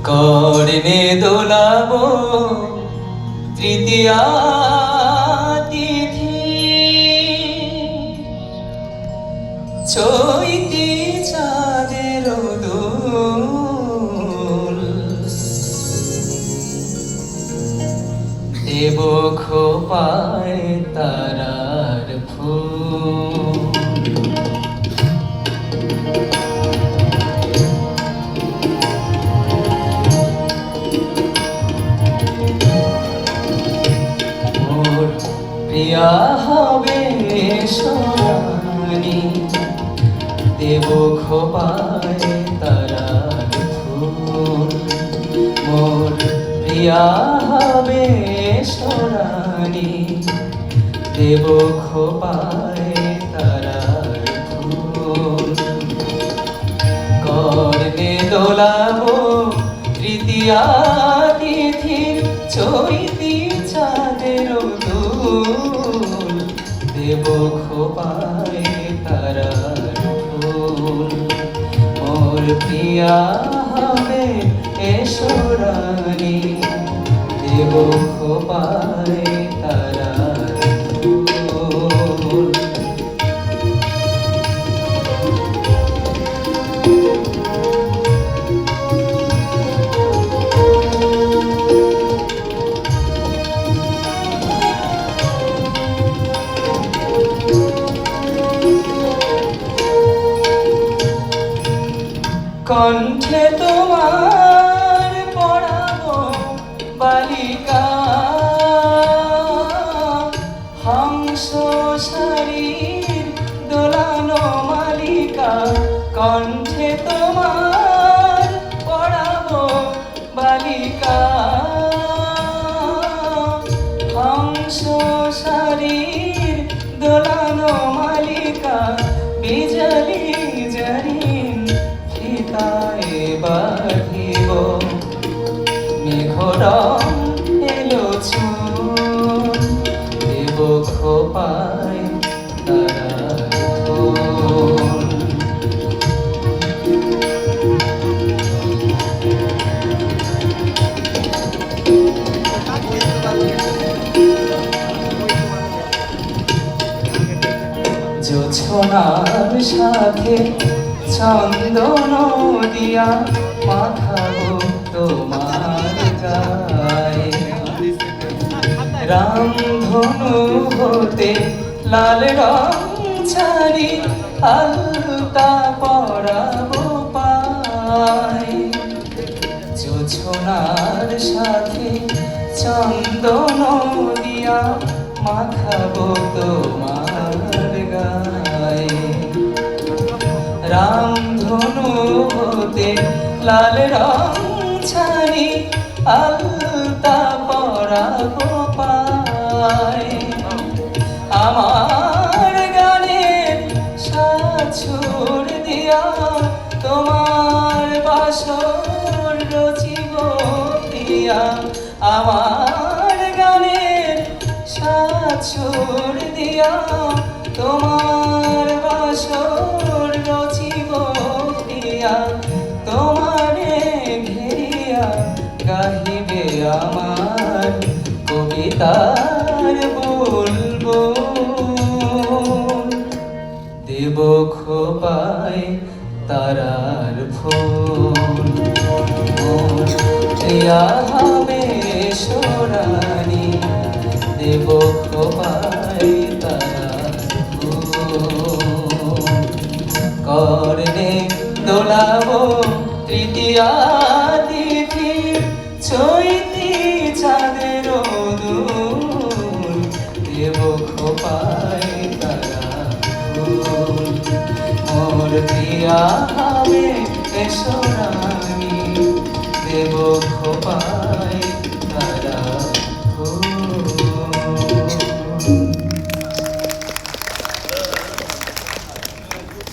কর্ণে দোলাবো তৃতীয়া তিথি, চৈতি চাঁদের দোল, দেব খোপায় তারার ফুল। প্রিয়া হবে সোনালি, দেব খোপায় তারার ফুল। মোর প্রিয়া হবে সোনালি, দেব খোপায় তারার ফুল। কর্ণে দোলাবো তৃতীয়া তিথির, চৈতি চাঁদের দোল, দেব খোপায় তারার ফুল। মোর প্রিয়া হবে এসরানি, দেব খোপায় তারার ফুল। কণ্ঠে তোমার পড়াবো বালিকা, হংস শাড়ির দোলানো মালিকা। কণ্ঠে তোমার পড়াবো বালিকা, হংস শাড়ির দোলানো মালিকা। বিজলি জারিন ফিতায় বাঁধিব, মেঘরং এলো চুল, দেব খোপায় তারার ফুল। জোছনার সাথে চন্দন দিয়া মাখাবো তোমার গায়ে, রামধনু হতে লাল রং ছাড়ি আলতা পরাবো পায়। জোছনার সাথে চন্দন দিয়া মাখাবো তোমার গায়ে, রামধনু হতে লাল রং ছাড়ি আলতা পরাবো পায়। আমার গানের সাছুর দিয়া তোমার বাসর রচিব দিয়া, আমার গানের সাছুর দিয়া তোমার বাসর রচিব দিয়া। তোমারে ঘেরিয়া গাহিবে আমার কবিতার বুলবুল, দেব খোপায় তারার ফুল। মোর প্রিয়া হবে সোনালি, দেব খোপায় তারার ফুল। কর্ণে দোলাবো তৃতীয়া তিথি, চৈতি চাঁদের দোল, দেব খোপায় তারার ফুল। মোর প্রিয়া হবে সোনালি, দেব খোপায়